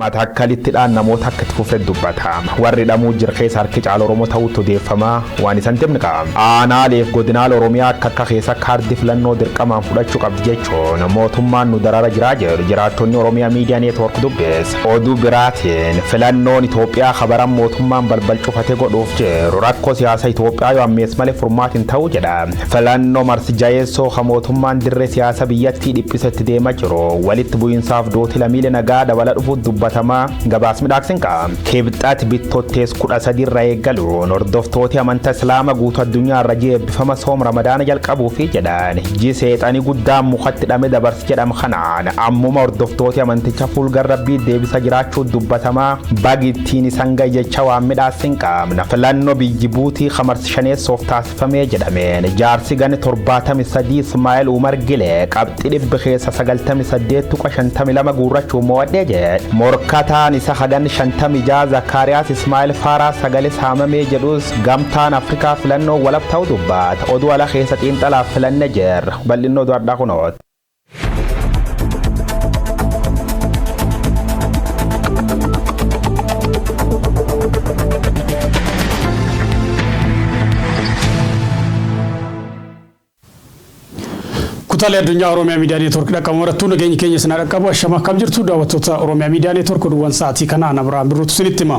Matakkalittiidhaan namoota akka itti fufee dubbata. Warri dhamuu jirkeessa harki caala Oromoo ta'utu odeeffama waan isaan timni qaba. Aanaaleef godinaal Oromiyaa akka keessa kaardii filannoo dirqamaan fudhachuu qabdi jechuun mootummaan nu darara jiraa jiru. Jiraattonni Oromiyaa miidiyaa neetwoork dubbees. Oduu biraatiin filannoon Itoophiyaa kabaran mootummaan balbal cufatee godhuuf jiru. Rakkoo siyaasa Itoophiyaa yoo ammees malee furmaatiin ta'uu jedha. Filannoo marsi jayeessoo kan mootummaan dirree siyaasa biyyattii dhiphisetti deemaa jiru. Walitti bu'iinsaaf dooti lammiilee nagaa dabala dhufuuf dubbatamaa gabaas midhaagsin qaba. Kibxaatti bittottees 13 irraa eegaluun hordoftooti amantaa Islaamaa guutuu addunyaa irra eebbifama soom Ramadaana jalqabuufi jedhan. Iji seexanii guddaan mukatti hidhame dabarsi jedhama kanaan ammuma hordoftooti amanticha fuulgar rabbii deebisa jiraachuu dubbatamaa bagittiin isaan gahe jecha waan midhaagsin qabna. Filannoo biyyi buutii kamarsi shaneessoof taasifamee jedhameen jaarsi gane 73 Ismaa'eel Umar Gilee qabxii dhibbi keessa 98.52 guurrachuu mo'adhee jedhe. Morkataan isa hagan 56 Zakkaariyaas Ismaa'eel Faaraa sagalee saamamee jedhus gamtaan Afrikaa filannoo walab ta'uu dubbata. Oduu ala keessa xiinxalaaf filanne jirra. Bal'inoo oduu addaa kunooti. Kutaalee addunyaa Oromiyaa Miidiyaa Neetwoork dhaqamu irratti nageenya keenya sana dhaqqabu ashama akkam jirtu daawwattoota Oromiyaa Miidiyaa Neetwoork duwwan sa'aatii kanaan Abiraam Birruutu isinitti hima.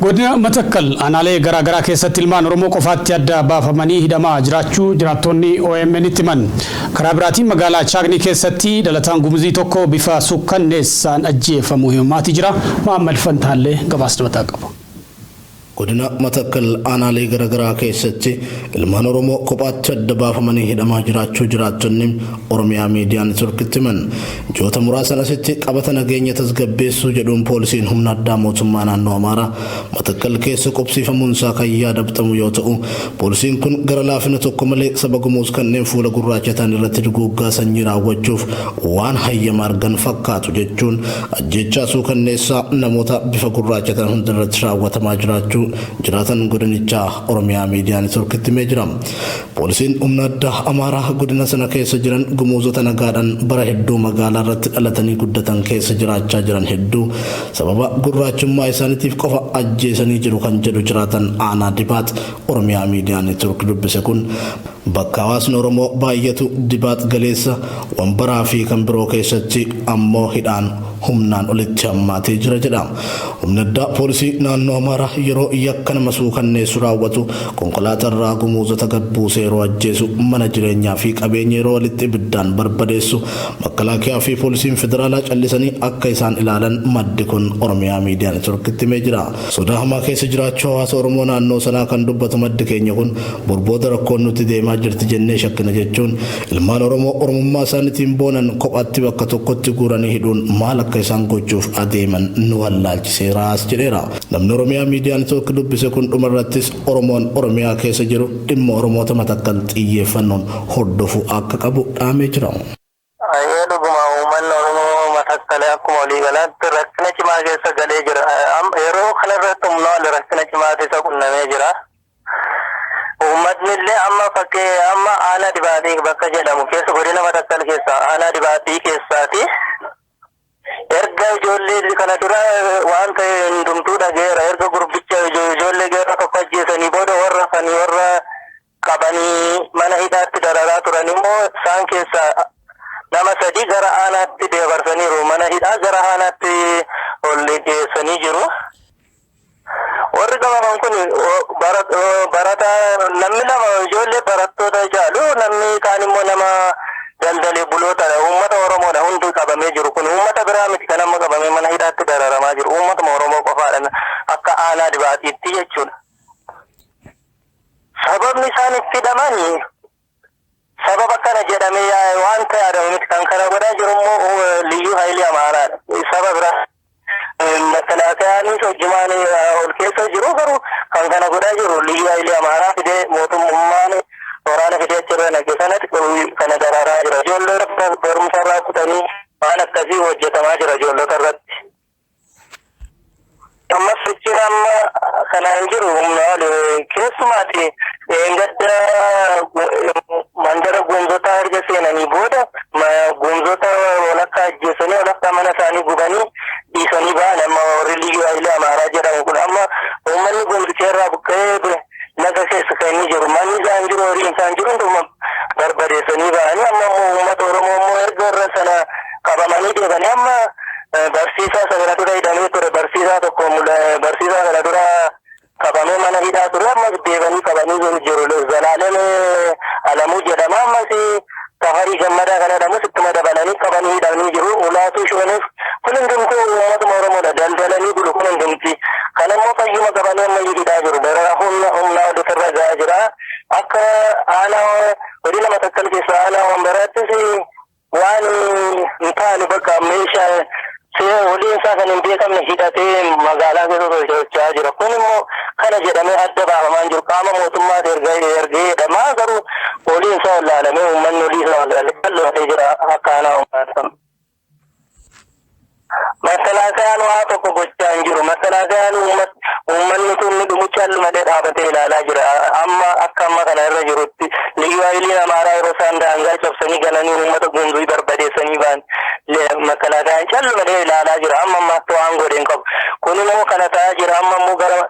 Godina Matakkal aanaalee garaa keessatti ilmaan Oromoo qofaatti adda baafamanii hidhamaa jiraachuu jiraattonni OMN itti himan. Karaa biraatiin magaalaa Chaagni keessatti dhalataan gumuzii tokko bifa sukkanneessaan ajjeefamuu himamaatii jira. Muhammad Fantaallee gabaasa mataa qaba. Godina Matakkal aanaalee garaa keessatti ilmaan Oromoo kophaatti adda baafamanii hidhamaa jiraachuu jiraattonni Oromiyaa Miidiyaa Neetwoorkitti himan. Ji'oota muraasa asitti qabata nageenya tasgabbeessuu jedhuun poolisiin humna addaa mootummaa naannoo Amaaraa Matakkal keessa qubsiifamuunsaa kan yaadatamu yoo ta'u, poolisiin kun gara laafina tokko malee saba gumuus kanneen fuula gurraachataan irratti duguuggaa sanyii raawwachuuf waan hayyama argan fakkaatu jechuun ajjechaa suukanneessaa namoota bifa gurraachataan hundarratti raawwatamaa jiraachuu jiraatan godinichaa Oromiyaa Miidiyaa Neetwoorkitti himee jira. Poolisiin humna addaa Amaaraa godina sana keessa jiran gumuuzota nagaadhaan bara hedduu magaalaa irratti dhalatanii guddatan keessa jiraachaa jiran hedduu sababa gurraachummaa isaaniitiif qofa ajjeesanii jiru kan jedhu jiraatan aanaa Dibaat Oromiyaa Miidiyaa Neetwoork dubbise kun bakka hawaasni Oromoo baay'atu Dibaat galeessa Wambaraa fi kan biroo keessatti ammoo hidhaan humnaan olitti hammaatee jira jedha. Humna addaa poolisii naannoo Amaaraa yeroo yakka nama suukanneessu raawwatu konkolaataa irraa gumuuzota gabbuusee yeroo ajjeesu mana jireenyaa fi qabeenya yeroo walitti ibiddaan barbadeessu makalaakiyaa fi poolisiin federaalaa callisanii akka isaan ilaalan maddi kun Oromiyaa Miidiyaa Neetwoorkitti himee jira. Sodaa hamaa keessa jiraachuu hawaasa Oromoo naannoo sanaa kan dubbatu maddi keenya kun borbooda rakkoon nutti deemaa jirti jennee shakkina jechuun ilmaan Oromoo Oromummaa isaaniitiin boonan kophaatti bakka tokkotti guuranii hidhuun maal akka isaan gochuuf adeeman nu wallaalchiseeraas jedheera. Namni Oromiyaa Miidiyaa Neetwoork dubbise kun dhumarrattis Oromoon Oromiyaa keessa jiru dhimma Oromoota Matakkal xiyyeeffannoon hordofu akka qabu dhaamee jira. Dhuguma uummanni Oromoo Matakkal akkuma waliigalaatti rakkina cimaa keessa galee jira. Yeroo kanarratti humna rakkina cimaa keessa qunnamee jira. Uummatni illee amma aanaa Dibaatii bakka jedhamu keessa godina Matakkal keessa aanaa Dibaatii keessaati. Erga ijoollee kana dura waan ta'e hundumtuu dhageera. Erga gurbicha ijoollee geera tokko ajjeesanii booda warra qabanii mana hidhaatti dararaa turan immoo isaan keessa nama 3 gara aanaatti dabarsaniiru. Mana hidhaa gara aanaatti ol geessanii jiru. Warri qabaman kun barata namni nama ijoollee barattoota jaalu namni kaan immoo nama daldalee buloota uummata Oromoodha hundi qabamee jiru kun uummata biraa miti kan amma qabamee mana hidhaatti dararamaa jiru uummatuma Oromoo qofaadhaan akka aanaa Dibaatiitti jechuudha. Sababni isaan itti hidhamanii sababa kana jedhamee waan ta'e adamu miti kan kana godhaa jiru immoo liyyuu haayilii Amaaraadha. Sababa biraa makalaakaan hojjumaan ol keessa jiru garuu kan kana godhaa jiru liyyuu haayilii Amaaraa fidee mootummaan waraana fidee achirra naqe sanatti kana dararaa jira. Ijoollota barumsa irraa kutanii waan akkasii hojjetamaa jira ijoollota irratti. Ammas fichira amma kanaan jiru humna keessumaati gadda mandara gumzoota erga seenanii booda gumzoota walakkaa ajjeesanii walakkaa mana isaanii gubanii dhiisanii gochaan jiru hunduma barbadeessanii ba'anii amma uummata Oromoo immoo erga irra sana qabamanii deebanii amma barsiisaa sana dura hidhamee ture barsiisaa tokko barsiisaa sana dura qabamee mana hidhaa ture ammas deebanii qabanii jiru Zalaaleen Alamuu jedhama ammas Tafarii Gammadaa kana jedhamus ittuma dabalanii qabanii hidhamanii jiru Ulaatuu Shooneef kun hundumtuu uummatuma Oromoodha daldalanii bulu kun hundumti kana immoo fayyuma qabanii amma hidhaa jiru dara humna oduutirra gahaa jira akka aanaa godina Matakkal keessa aanaa Wambaraattis waan hin taane bakka meeshaa waliin isaa kan hin beekamne hidhatee magaalaa keessa socho'aa jira kun immoo kana jedhamee adda baafamaan jiru qaama mootummaa ergee jedhamaa garuu waliin isaa wallaalamee uummanni olii isaa wallaalamee jira akka aanaa Wambaraatti. Masalaakaan waa tokko gochaa hin jiru masalaakaan uummanni kun dhumuchaan malee dhaabatee ilaalaa jira amma akka amma kana irra jirutti liyyuu amaaraa yeroo isaan daangaa cabsanii galanii uummata gumbii barbadeessanii ba'an masalaakaan callu malee ilaalaa jira amma ammaatti waan godheen qabu kun immoo kana ta'aa jira amma immoo gara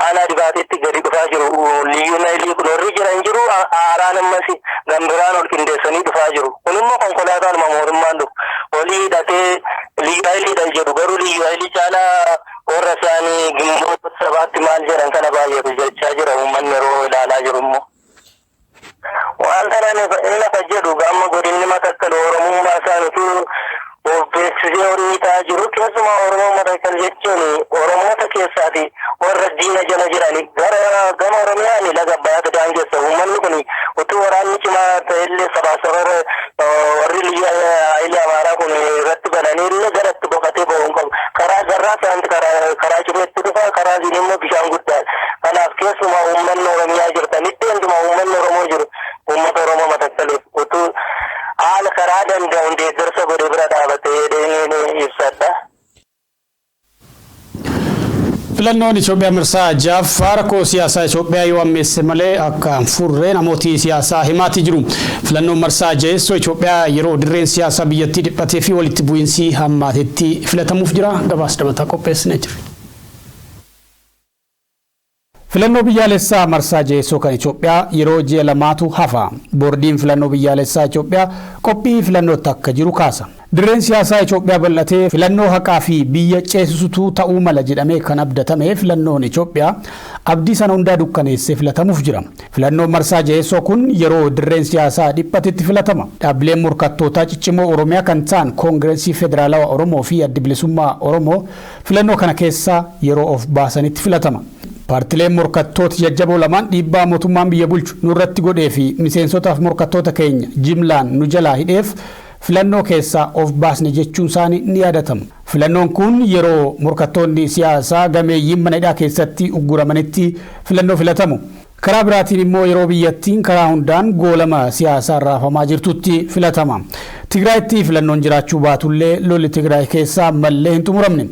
aanaa dibaateetti gadi dhufaa jiru liyyuu kun warri jira hin jiru aaraan ammas gambiraan ol qindeessanii dhufaa jiru kun immoo konkolaataan mootummaan dhufu olii hidhatee liyyuu jedhu garuu liyyuu caalaa warra isaanii gimboota sabaatti maal jedhan kana baay'eetu jechaa jira uummanni yeroo ilaalaa jiru immoo. Waan kanaan lafa jedhu amma godinni Matakkal Oromummaa isaaniitu beeksisee horii ta'aa jiru keessumaa Oromoo Matakkal jechuun Oromoota keessaati warra diina jala jirani gama Oromiyaan laga Abbayyaatu daangessa uummanni kun utuu waraanni cimaa ta'ellee sabaa warri liyyuu amaaraa kun irratti bananii illee garatti boqotee ba'uun qabu karaa garraa ta'anti karaa cimeetti dhufa karaa siin immoo bishaan guddaadha kanaaf keessumaa uummanni Oromiyaa jirtanitti hundumaa uummanni Oromoo jiru uummata Oromoo Matakkaliif utuu haala karaa danda'uun deeggarsa godhee bira dhaabatee ibsadha. Filannoon Itoophiyaa marsaa ja'affaa rakkoo siyaasaa Itoophiyaa yoo ammeesse malee akka furree namooti siyaasaa himaatii jiru. Filannoon marsaa ja'eessoo Itoophiyaa yeroo dirreen siyaasaa biyyattii dhiphatee fi walitti bu'iinsi hammaatetti filatamuuf jira. Gabaasa dabalataa qopheessinee jira. Filannoo biyyaalessaa marsaa ja'eessoo kan Itoophiyaa yeroo ji'a lamaatu hafa. Boordiin filannoo biyyaalessaa Itoophiyaa qophii filannootti akka jiru kaasa. Dirreen siyaasaa Itoophiyaa bal'atee filannoo haqaa fi biyya ceesisutu ta'uu mala jedhamee kan abdatame filannoon Itoophiyaa abdii sana hundaa dukkaneessee filatamuuf jira. Filannoon marsaa ja'eessoo kun yeroo dirreen siyaasaa dhiphatetti filatama. Dhaabbileen morkattootaa ciccimoo Oromiyaa kan ta'an Koongireesii Federaalawaa Oromoo fi Adda Bilisummaa Oromoo filannoo kana keessa yeroo of baasanitti filatama. Paartileen morkattoota jajjaboo lamaan dhiibbaa mootummaan biyya bulchu nurratti godhee fi miseensotaaf morkattoota keenya jimlaan nu jalaa hidheef filannoo keessaa of baasne jechuun isaanii ni yaadatama. Filannoon kun yeroo morkattoonni siyaasaa gameeyyiin mana hidhaa keessatti ugguramanitti filannoo filatamu. Karaa biraatiin immoo yeroo biyyattiin karaa hundaan goolama siyaasaa raafamaa jirtutti filatama. Tigraayitti filannoon jiraachuu baatullee lolli Tigraay keessaa mallee hin xumuramne.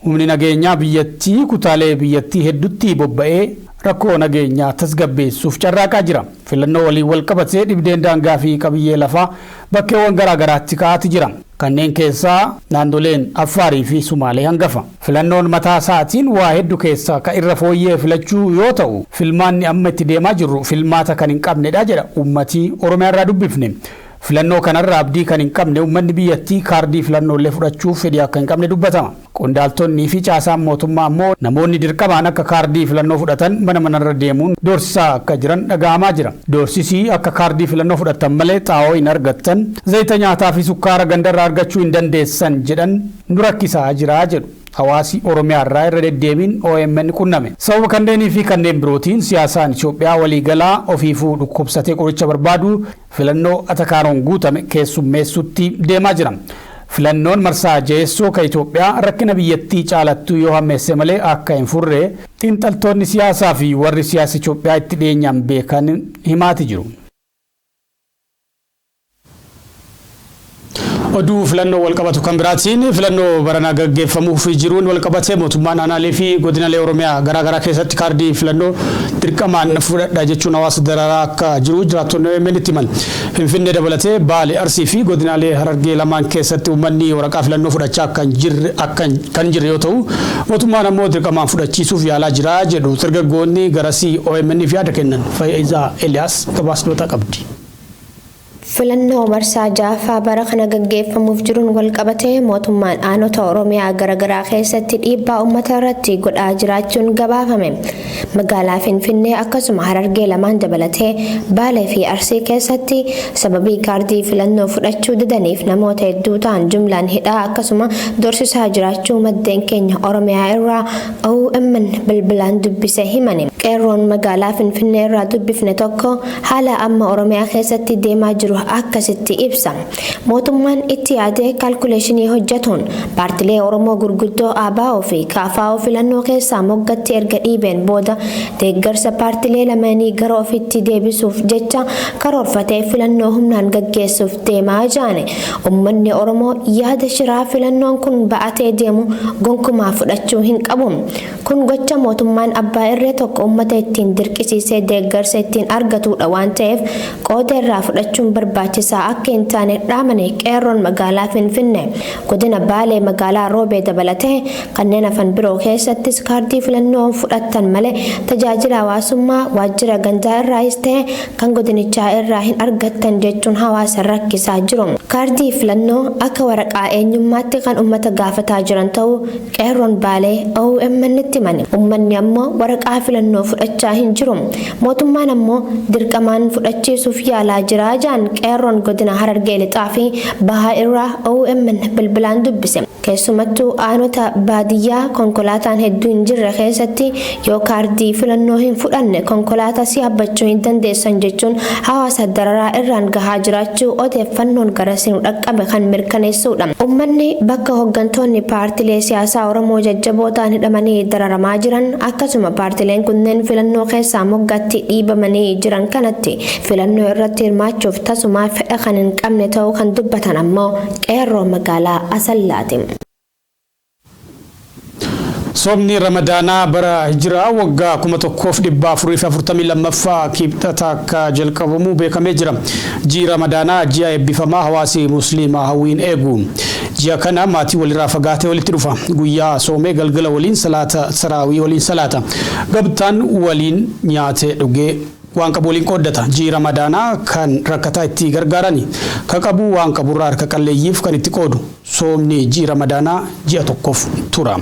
Humni nageenyaa biyyattii kutaalee biyyattii hedduutti bobba'ee rakkoo nageenyaa tasgabbeessuuf carraaqaa jira. Filannoo waliin wal qabatee dhibdeen daangaa fi qabiyyee lafaa bakkeewwan garaa garaatti ka'aati jira. Kanneen keessaa naannoleen Affaarii fi Sumaalee hangafa. Filannoon mataa isaatiin waa hedduu keessaa kan irra fooyyee filachuu yoo ta'u, filmaanni amma itti deemaa jirru filmaata kan hin qabnedha jedha uummatii Oromiyaa irraa dubbifne. Filannoo kanarraa abdii kan hin qabne uummanni biyyattii kaardii filannoolee fudhachuuf fedhii akka hin qabne dubbatama. Qondaaltonni fi caasaan mootummaa immoo namoonni dirqamaan akka kaardii filannoo fudhatan mana manarra deemuun doorsisaa akka jiran dhaga'amaa jira. Doorsisii akka kaardii filannoo fudhatan malee xaa'oo hin argattan, zayita nyaataa fi sukkaara gandarraa argachuu hin dandeessan jedhan nu rakkisaa jira jedhu. Hawaasi Oromiyaa irraa irra deddeebiin OMN qunname. Sababa kanneenii fi kanneen birootiin siyaasaan Itoophiyaa waliigalaa ofiifuu dhukkubsatee qoricha barbaadu filannoo atakaaroon guutame keessummeessutti deemaa jira. Filannoon marsaa ja'eessoo kan Itoophiyaa rakkina biyyattii caalattuu yoo hammeesse malee akka hin furre xiinxaltoonni siyaasaa fi warri siyaasa Itoophiyaa itti dhiyeenyaan beekan himaati jiru. oduu filannoo walqabatu kan biraatiin filannoo baranaa gaggeeffamuuf jiruun walqabatee mootummaan aanaalee fi godinaalee Oromiyaa garaagaraa keessatti kaardii filannoo dirqamaan fudhadhaa jechuun hawaasa dararaa akka jiru jiraattonni OMN itti himan. Finfinnee dabalatee Baalee, Arsii fi godinaalee Harargee lamaan keessatti uummanni waraqaa filannoo fudhachaa kan jirre yoo ta'u mootummaan ammoo dirqamaan fudhachiisuuf yaalaa jira jedhu dargaggoonni garasii OMN fi yaada kennan. Faayidaa Eliyaas gabaasnoota qabdi. Filannoo marsaa jaffaa bara kana gaggeeffamuuf jiruun walqabatee mootummaan aanota Oromiyaa garaagaraa keessatti dhiibbaa uummata irratti godhaa jiraachuun gabaafame. Magaalaa Finfinnee akkasuma Harargee lamaan dabalatee Baalee fi Arsii keessatti sababii kaardii filannoo fudhachuu didaniif namoota hedduu ta'an jumlaan hidhaa akkasuma dorsisaa jiraachuu maddeen keenya Oromiyaa irraa OMN bilbilaan dubbise himani. Qeerroon magaalaa Finfinnee irraa dubbifne tokko haala amma Oromiyaa keessatti deemaa jiru akkasitti ibsa. Mootummaan itti yaadee kaalkuleeshinii hojjetuun paartilee Oromoo gurguddoo ABO fi KFO filannoo keessaa moggatti erga dhiibeen booda deeggarsa paartilee lameenii gara ofitti deebisuuf jecha karoorfatee filannoo humnaan gaggeessuuf deemaa jira. Uummanni Oromoo yaada shiraa filannoon kun ba'atee deemu gonkumaa fudhachuu hin qabu. Kun gocha mootummaan abbaa irree tokko uummata ittiin dirqisiisee deeggarsa ittiin argatudha waan ta'eef qooda irraa fudhachuun barbaachisaa akka hin taane dhaamane qeerroon magaalaa Finfinnee godina Baalee magaalaa Roobee dabalatee kanneen hafan biroo keessattis kaardii filannoo fudhatan malee tajaajila hawaasummaa waajjira gandaa irraas ta'e kan godinichaa irraa hin argattan jechuun hawaasa rakkisaa jiru. Kaardii filannoo akka waraqaa eenyummaatti kan uummata gaafataa jiran ta'uu qeerroon Baalee OMN itti himani. Uummanni ammoo waraqaa filannoo fudhachaa hin jiru. Mootummaan ammoo dirqamaan fudhachiisuuf yaalaa jira jaan qeerroon godina Harargee lixaa fi bahaa irraa OMN bilbilaan dubbise. Keessumattuu aanota baadiyyaa konkolaataan hedduu hin jirre keessatti yoo kaardii filannoo hin fudhanne konkolaataa yaabbachuu hin dandeessan jechuun hawaasa dararaa irraan gahaa jiraachuu odeeffannoon garasiin dhaqqabe kan mirkaneessudha. Uummanni bakka hooggantoonni paartilee siyaasaa Oromoo jajjabootaan hidhamanii dararamaa jiran akkasuma paartileen kunneen filannoo keessaa moggaatti dhiibamanii jiran kanatti filannoo irratti hirmaachuuf tasuma fedha kan hin qabne ta'uu kan dubbatan ammoo qeerroo magaalaa Asallaati. Soomni Ramadaanaa bara Hijiraa waggaa 1442ffaa kibxata akka jalqabamu beekamee jira. Ji'i Ramadaanaa ji'a eebbifamaa hawaasi musliimaa hawwiin eegu. Ji'a kana maatii walirraa fagaatee walitti dhufa. Guyyaa soomee galgala waliin salaata saraawii waliin salaata. Gabtaan waliin nyaatee dhugee waan qabu waliin qooddata. Ji'i Ramadaanaa kan rakkataa itti gargaarani. Ka qabu waan qaburraa harka qalleeyyiif kan itti qoodu. Soomni ji'i Ramadaanaa ji'a tokkoof tura.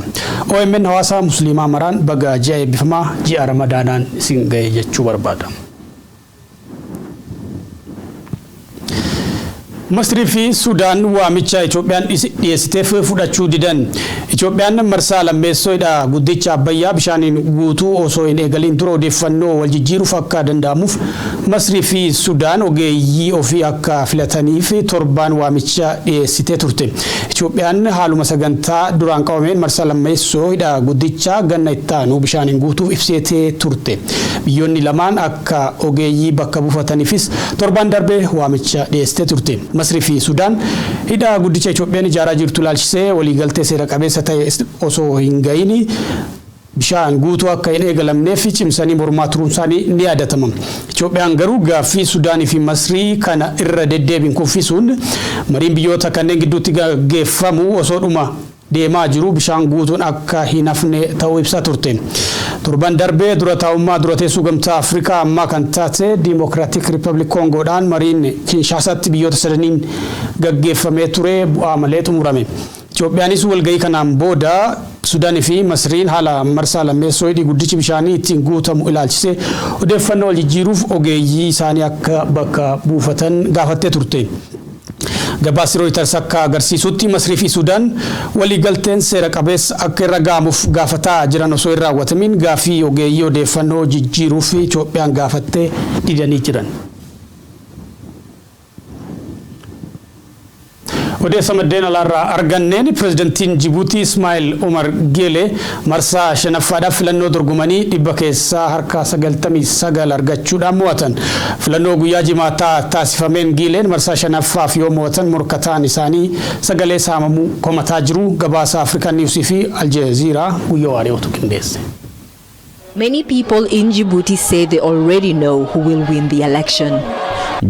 OMN hawaasa musliimaa maraan baga ji'a eebbifamaa ji'a Ramadaanaan isin ga'e jechuu barbaada. Masrii fi Sudaan waamicha Itoophiyaan dhiyeessiteef fudhachuu didan. Itoophiyaan marsaa lammeessoodha guddicha Abbayyaa bishaaniin guutuu osoo hin eegaliin dura odeeffannoo wal jijjiiruuf akka danda'amuuf Masrii fi Sudaan ogeeyyii ofii akka filataniif torbaan waamicha dhiyeessitee turte. Itoophiyaan haaluma sagantaa duraan qabameen marsaa lammeessoodha guddicha ganna itti aanu bishaaniin guutuuf ibsitee turte. Biyyoonni lamaan akka ogeeyyii bakka buufataniifis torbaan darbee waamicha dhiyeessitee turte. Masrii fi Sudaan hidha guddicha Itoophiyaan ijaaraa jirtu laalchisee waliigaltee seera qabeessa ta'e osoo hin ga'iin bishaan guutuu akka hin eegalamneef cimsanii mormaa turuun isaanii ni yaadatama. Itoophiyaan garuu gaaffii Sudaanii fi Masrii kana irra deddeebiin kuffisuun mariin biyyoota kanneen gidduutti gaggeeffamu osoodhuma deemaa jiru bishaan guutuun akka hin hafne ta'uu ibsaa turte. Torban darbee dura taa'ummaa dura teessuu gamtaa Afrikaa ammaa kan taate Democratic Republic Congoodhaan mariin Kinshasaatti biyyoota sadaniin gaggeeffamee ture bu'aa malee xumurame. Itoophiyaanis walgahii kanaan booda Sudaanii fi Masriin haala marsaa lammeessoo hidhi guddichi bishaanii ittiin guutamu ilaalchisee odeeffannoo wal jijjiiruuf ogeeyyii isaanii akka bakka buufatan gaafattee turte. Gabaasni Reuters akka agarsiisutti Masrii fi Sudaan waliigalteen seera qabeessa akka irra ga'amuuf gaafataa jiran osoo hin raawwatamin gaaffii ogeeyyii odeeffannoo jijjiiruuf Itoophiyaan gaafattee didanii jiran. odeessa maddeen alaarraa arganneen pirezidantiin Jibuutii Ismaa'eel Umar Geelee marsaa shanaffaadhaaf filannoo dorgomanii dhibba keessaa harka 99 argachuudhaan mo'atan. Filannoo guyyaa jimaataa taasifameen Geeleen marsaa shanaffaaf yoo mo'atan morkataan isaanii sagalee saamamuu komataa jiru. Gabaasa African News fi Al Jazeera guyyaa waari'ootu qindeesse. Many people in Djibouti say they already know who will win the election.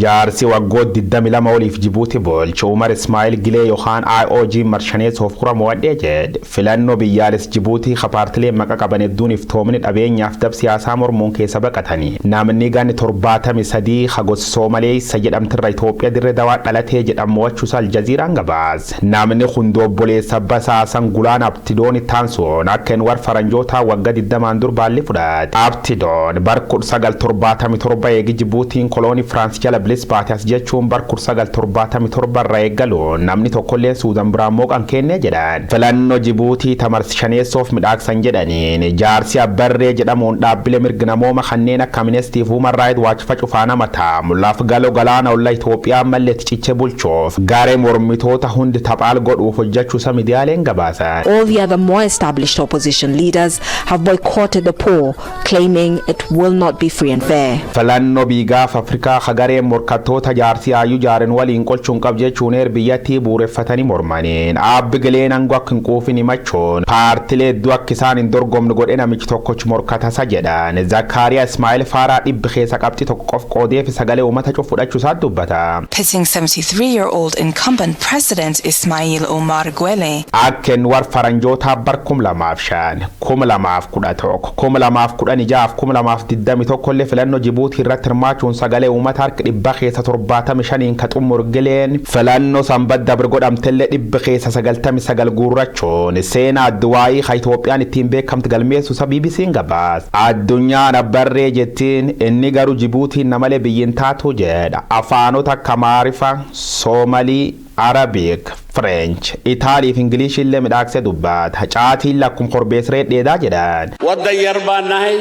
jaarsi waggoot 22 oliif Jibuuti bulchu Umar Ismaa'eel Gilee yookaan IOG marshaneessuuf kuramu wadhee jedhe filannoo biyyaalessa Jibuutii paartilee maqaa qaban hedduun iftoomni dhabeenyaaf dab siyaasaa mormuun keessa baqatanii namni ganni 73 hagos Soomalee jedhamtirra Itoophiyaa dirree dawaa dhalatee jedhamu mo'achuusaa Al Jazeeraan gabaase namni hundi obboleessa Basaasan Gulaan Abtidoon Taansoon akka inni warra faranjootaa waggaa 20 dur baalli fudhate Abtidoon bara 1977 eegi Jibuutiin koloonii Firaans jala bilis baatias jechuun bara 1977 irraa eegaluun namni tokkolleen Suudaan biraan mooqan kennee jedhan filannoo Jibuutii tamarshaneessuuf midhaaksan jedhaniin jaarsi Abbarree jedhamuun dhaabbilee mirga namooma kanneen akka Amnesty fi Human Rights Watch facufaana mataa lafa galoo galaana olla Itoophiyaa malleetti cichee bulchuuf garee mormitoota hundi taphaal godhuuf hojjechuusa miidiyaaleen gabaasan. All the other more established opposition leaders have boycotted the poll, claiming it will not be free and fair. Filannoo biigaaf Afrikaa hagareen morkattoota jaarsi ayyuu jaaren waliin qolchuun qab jechuun biyyattii buureffatanii mormaniin aabbi Gileen aangoo akka hin quufin himachuun paartilee hedduu akka isaan hin dorgomne godhe namichi tokkochi morkatasa jedhan Zakkaariyaa Ismaa'eel Faaraa dhibbi keessa qabxii tokko qof qoodeef sagalee uummata cufuudhachuusaa dubbata. Pitting 73-year-old incumbent president Ismail Omar Guelleh. Akken war faranjoota bar 2005 2011 2016 2021 illee filannoo Jibuutii irratti hirmaachuun sagalee uummata harka dhibba keessa 75 ka xumur Gileen filannoo sanbata dabre godhamtellee dhibba keessa 99 guurrachuun seenaa adduwaayii ka Itoophiyaan ittiin beekamte galmeessuusa BBC'n gabaase. Addunyaan Abbarree jettiin inni garuu Jibuutiin namalee biyyin taatu jedha afaanota akka Amaariffaa, Soomalii, Arabic, French, Itaalii fi Ingilish illee midhaaksee dubbata. Caatiin lakkum korbeesree dheedaa jedhan. Waddan yarbaannahay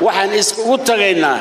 waxaan iskugu tagaynaa.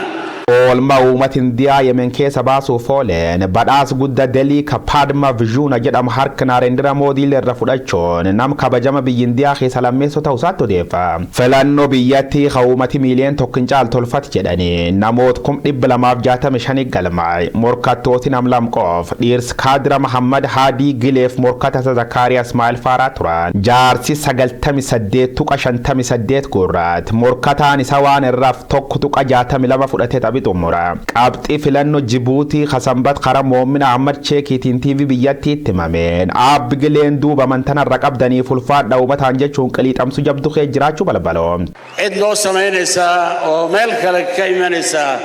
Oolmaa uummata Indiyaa Yemen keessa baasuuf ooleen badhaasa guddaa Delii ka Padma Vijuna jedhamu harka Naarendra Moodii irra fudhachuun nama kabajama biyya Indiyaa keessa lammeessoo ta'uusaatti odeeffama. Filannoo biyyattii ka uummati miiliyoona tokko hin caalu tolfate jedhanii namoota 265 galmaa'e morkattooti nam lamqoof dhiirsi Kaadira Mahammad Haadii Gileef morkata Zakkaariyaa Ismaa'eel Faaraa turan jaarsi 98.58 gurraati morkataan isa waan irraaf 1.62 fudhatee xumura qabxii filannoo Jibuutii kasambat kara Moomina Ahmad Cheekiitiin TV biyyattii itti himameen aabbi Gileen duuba mantanarra qabdanii fulfaadha uummataan jechuun qiliixamsu jabdu kee jiraachuu balbaloo. Cid loo samaynaysaa oo meel kale ka imanaysaa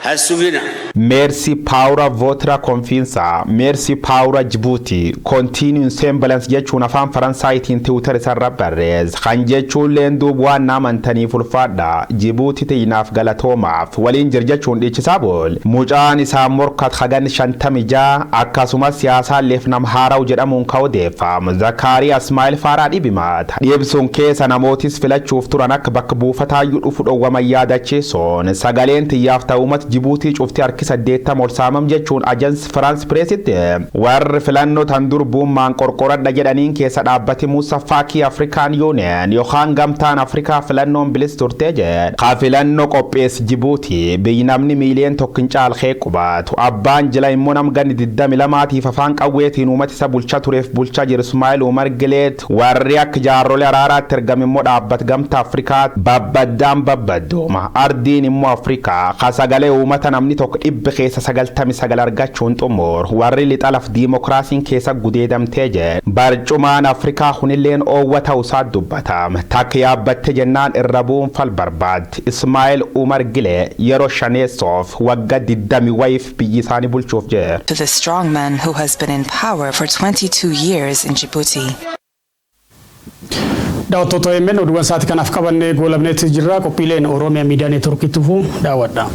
Hasugina. Merci Paura Votre Confianza, merci Paura Djibouti, continue semblance jechuun afaan Faransaayitiin Twitter isarra barreesse. Kan jechuun leendu waan namantanii fulfaadha. Djibouti tiinaaf galatoomaaf waliin jirjechuun dhiichisaa bool. Mucaan isaa morkat hagan 56 akkasumas siyaasaa leef nam haaraw jedhamuun ka'udeeffam. Zakkaariyaa Ismaa'eel Faaraa dhibimaata. Dhiibsuun keessa namootis filachuuf turan akka bakka buufataayyuu dhufu dhowwaman yaadachiisuun sagaleen xiyyaaf ta'uumat Jibuutii cuftii harki 80 ol saamam jechuun Agence France Pressitti warri filannoo tan durbuummaan qorqoradha jedhaniin keessa dhaabbati Muusaa Faakii Afrikaan Union yookaan gamtaan Afrikaa filannoon bilis turtee jedha. Ka filannoo qopheessi Jibuutii biyyi namni miiliyoona tokko hin caalqee qubatu abbaan jila immoo nam ganni 22tiif afaan qawweetiin uummata isa bulchaa tureef bulchaa jiru Ismaa'eel Umar Gileet warri akka jaarrolee araaraatti ergame immoo dhaabbat gamtaa Afrikaa babbaddaan babbadduma ardiin immoo Afrikaa ka sagalee uummata namni tokko dhibba keessa 99 argachuun xumur warri lixalaf diimokiraasiin keessa gudeedamtee jedhe barcumaan Afrikaa hunilleen oowwa ta'uusaa dubbatama takka yaabbatte jennaan irra bu'uun fal barbaaddi Ismaa'eel Umar Gilee yeroo shaneessoof waggaa 20 wayiif biyyi isaanii bulchuuf jedhe. To the strong man who has been in power for 22 years in Djibouti. Daawwattoota Yemen oduuwwan sa'aatii kanaaf qabannee goolabneetti jirra qophiileen Oromiyaa Miidiyaa Neetwoorkii tufu daawwadha.